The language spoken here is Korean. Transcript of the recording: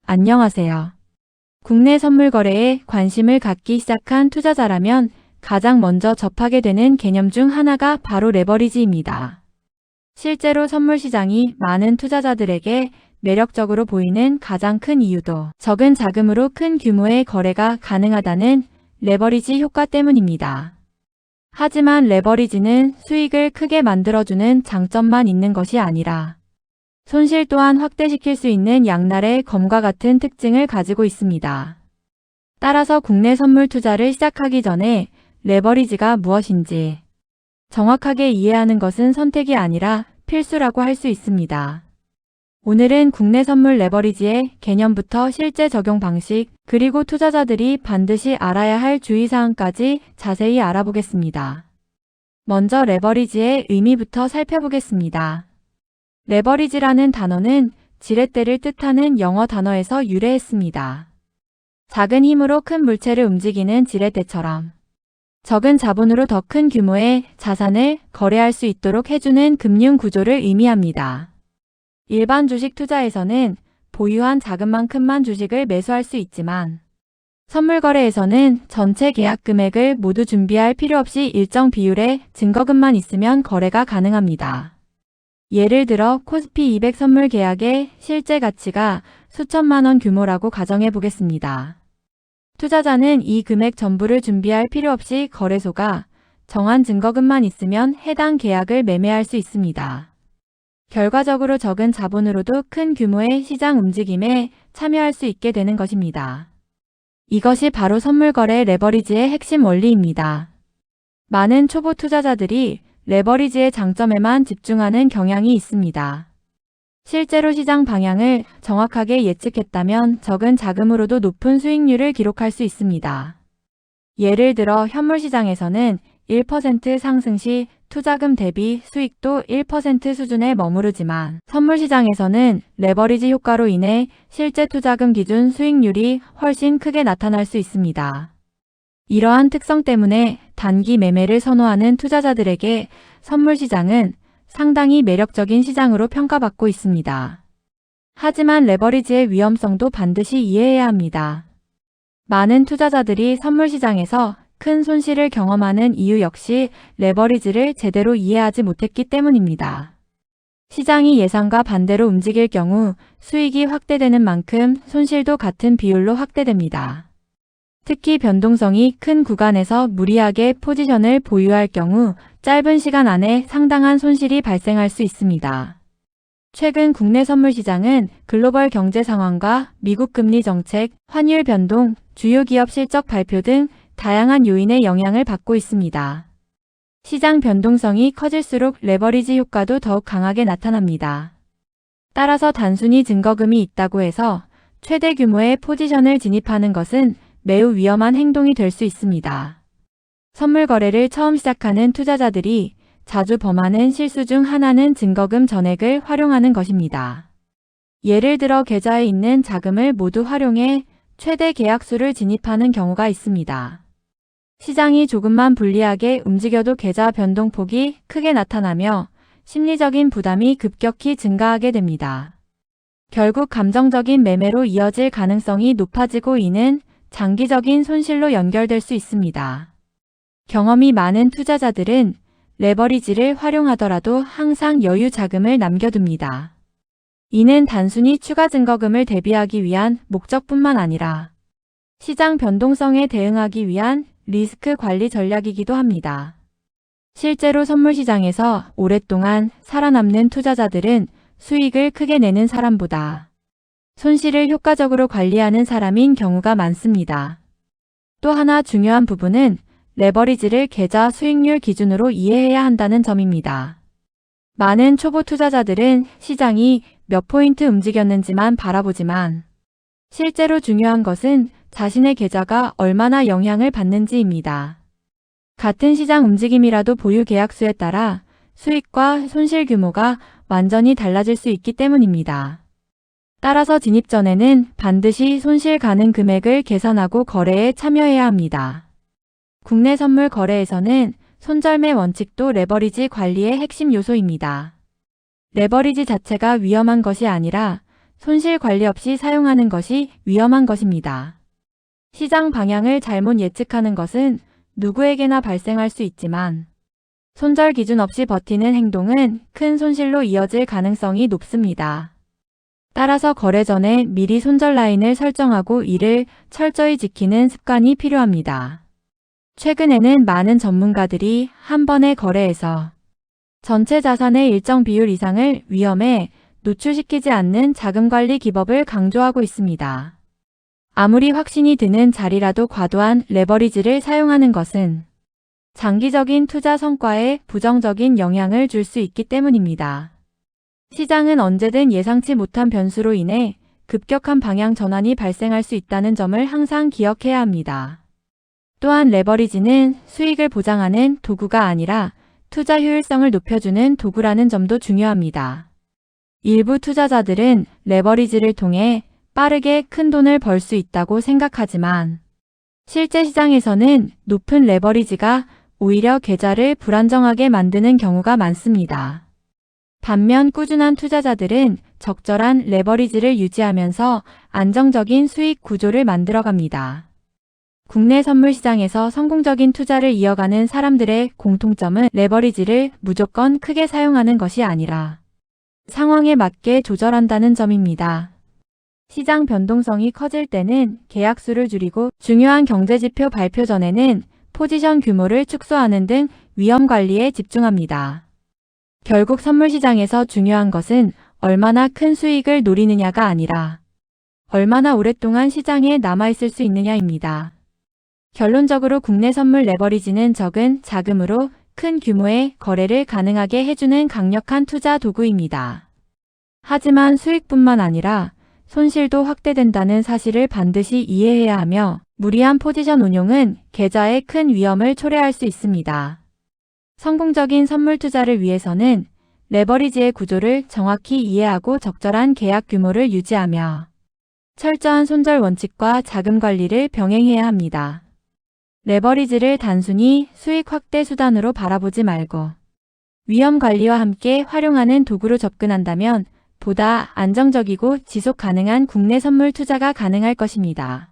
안녕하세요. 국내 선물 거래에 관심을 갖기 시작한 투자자라면 가장 먼저 접하게 되는 개념 중 하나가 바로 레버리지입니다. 실제로 선물 시장이 많은 투자자들에게 매력적으로 보이는 가장 큰 이유도 적은 자금으로 큰 규모의 거래가 가능하다는 레버리지 효과 때문입니다. 하지만 레버리지는 수익을 크게 만들어주는 장점만 있는 것이 아니라 손실 또한 확대시킬 수 있는 양날의 검과 같은 특징을 가지고 있습니다. 따라서 국내 선물 투자를 시작하기 전에 레버리지가 무엇인지 정확하게 이해하는 것은 선택이 아니라 필수라고 할 수 있습니다. 오늘은 국내 선물 레버리지의 개념부터 실제 적용 방식, 그리고 투자자들이 반드시 알아야 할 주의사항까지 자세히 알아보겠습니다. 먼저 레버리지의 의미부터 살펴보겠습니다. 레버리지라는 단어는 지렛대를 뜻하는 영어 단어에서 유래했습니다. 작은 힘으로 큰 물체를 움직이는 지렛대처럼 적은 자본으로 더 큰 규모의 자산을 거래할 수 있도록 해주는 금융 구조를 의미합니다. 일반 주식 투자에서는 보유한 자금만큼만 주식을 매수할 수 있지만 선물 거래에서는 전체 계약 금액을 모두 준비할 필요 없이 일정 비율의 증거금만 있으면 거래가 가능합니다. 예를 들어 코스피 200 선물 계약의 실제 가치가 수천만 원 규모라고 가정해 보겠습니다. 투자자는 이 금액 전부를 준비할 필요 없이 거래소가 정한 증거금만 있으면 해당 계약을 매매할 수 있습니다. 결과적으로 적은 자본으로도 큰 규모의 시장 움직임에 참여할 수 있게 되는 것입니다. 이것이 바로 선물 거래 레버리지의 핵심 원리입니다. 많은 초보 투자자들이 레버리지의 장점에만 집중하는 경향이 있습니다. 실제로 시장 방향을 정확하게 예측했다면 적은 자금으로도 높은 수익률을 기록할 수 있습니다. 예를 들어 현물 시장에서는 1% 상승 시 투자금 대비 수익도 1% 수준에 머무르지만 선물 시장에서는 레버리지 효과로 인해 실제 투자금 기준 수익률이 훨씬 크게 나타날 수 있습니다. 이러한 특성 때문에 단기 매매를 선호하는 투자자들에게 선물 시장은 상당히 매력적인 시장으로 평가받고 있습니다. 하지만 레버리지의 위험성도 반드시 이해해야 합니다. 많은 투자자들이 선물 시장에서 큰 손실을 경험하는 이유 역시 레버리지를 제대로 이해하지 못했기 때문입니다. 시장이 예상과 반대로 움직일 경우 수익이 확대되는 만큼 손실도 같은 비율로 확대됩니다. 특히 변동성이 큰 구간에서 무리하게 포지션을 보유할 경우 짧은 시간 안에 상당한 손실이 발생할 수 있습니다. 최근 국내 선물 시장은 글로벌 경제 상황과 미국 금리 정책, 환율 변동, 주요 기업 실적 발표 등 다양한 요인의 영향을 받고 있습니다. 시장 변동성이 커질수록 레버리지 효과도 더욱 강하게 나타납니다. 따라서 단순히 증거금이 있다고 해서 최대 규모의 포지션을 진입하는 것은 매우 위험한 행동이 될 수 있습니다. 선물 거래를 처음 시작하는 투자자들이 자주 범하는 실수 중 하나는 증거금 전액을 활용하는 것입니다. 예를 들어 계좌에 있는 자금을 모두 활용해 최대 계약수를 진입하는 경우가 있습니다. 시장이 조금만 불리하게 움직여도 계좌 변동폭이 크게 나타나며 심리적인 부담이 급격히 증가하게 됩니다. 결국 감정적인 매매로 이어질 가능성이 높아지고 이는 장기적인 손실로 연결될 수 있습니다. 경험이 많은 투자자들은 레버리지를 활용하더라도 항상 여유 자금을 남겨둡니다. 이는 단순히 추가 증거금을 대비하기 위한 목적뿐만 아니라 시장 변동성에 대응하기 위한 리스크 관리 전략이기도 합니다. 실제로 선물 시장에서 오랫동안 살아남는 투자자들은 수익을 크게 내는 사람보다 손실을 효과적으로 관리하는 사람인 경우가 많습니다. 또 하나 중요한 부분은 레버리지를 계좌 수익률 기준으로 이해해야 한다는 점입니다. 많은 초보 투자자들은 시장이 몇 포인트 움직였는지만 바라보지만 실제로 중요한 것은 자신의 계좌가 얼마나 영향을 받는지입니다. 같은 시장 움직임이라도 보유 계약수에 따라 수익과 손실 규모가 완전히 달라질 수 있기 때문입니다. 따라서 진입 전에는 반드시 손실 가능 금액을 계산하고 거래에 참여해야 합니다. 국내 선물 거래에서는 손절매 원칙도 레버리지 관리의 핵심 요소입니다. 레버리지 자체가 위험한 것이 아니라 손실 관리 없이 사용하는 것이 위험한 것입니다. 시장 방향을 잘못 예측하는 것은 누구에게나 발생할 수 있지만 손절 기준 없이 버티는 행동은 큰 손실로 이어질 가능성이 높습니다. 따라서 거래 전에 미리 손절 라인을 설정하고 이를 철저히 지키는 습관이 필요합니다. 최근에는 많은 전문가들이 한 번의 거래에서 전체 자산의 일정 비율 이상을 위험에 노출시키지 않는 자금관리 기법을 강조하고 있습니다. 아무리 확신이 드는 자리라도 과도한 레버리지를 사용하는 것은 장기적인 투자 성과에 부정적인 영향을 줄 수 있기 때문입니다. 시장은 언제든 예상치 못한 변수로 인해 급격한 방향 전환이 발생할 수 있다는 점을 항상 기억해야 합니다. 또한 레버리지는 수익을 보장하는 도구가 아니라 투자 효율성을 높여주는 도구라는 점도 중요합니다. 일부 투자자들은 레버리지를 통해 빠르게 큰 돈을 벌 수 있다고 생각하지만 실제 시장에서는 높은 레버리지가 오히려 계좌를 불안정하게 만드는 경우가 많습니다. 반면 꾸준한 투자자들은 적절한 레버리지를 유지하면서 안정적인 수익 구조를 만들어갑니다. 국내 선물 시장에서 성공적인 투자를 이어가는 사람들의 공통점은 레버리지를 무조건 크게 사용하는 것이 아니라 상황에 맞게 조절한다는 점입니다. 시장 변동성이 커질 때는 계약수를 줄이고 중요한 경제지표 발표 전에는 포지션 규모를 축소하는 등 위험 관리에 집중합니다. 결국 선물 시장에서 중요한 것은 얼마나 큰 수익을 노리느냐가 아니라 얼마나 오랫동안 시장에 남아있을 수 있느냐입니다. 결론적으로 국내 선물 레버리지는 적은 자금으로 큰 규모의 거래를 가능하게 해주는 강력한 투자 도구입니다. 하지만 수익뿐만 아니라 손실도 확대된다는 사실을 반드시 이해해야 하며 무리한 포지션 운용은 계좌의 큰 위험을 초래할 수 있습니다. 성공적인 선물 투자를 위해서는 레버리지의 구조를 정확히 이해하고 적절한 계약 규모를 유지하며 철저한 손절 원칙과 자금 관리를 병행해야 합니다. 레버리지를 단순히 수익 확대 수단으로 바라보지 말고 위험 관리와 함께 활용하는 도구로 접근한다면 보다 안정적이고 지속 가능한 국내 선물 투자가 가능할 것입니다.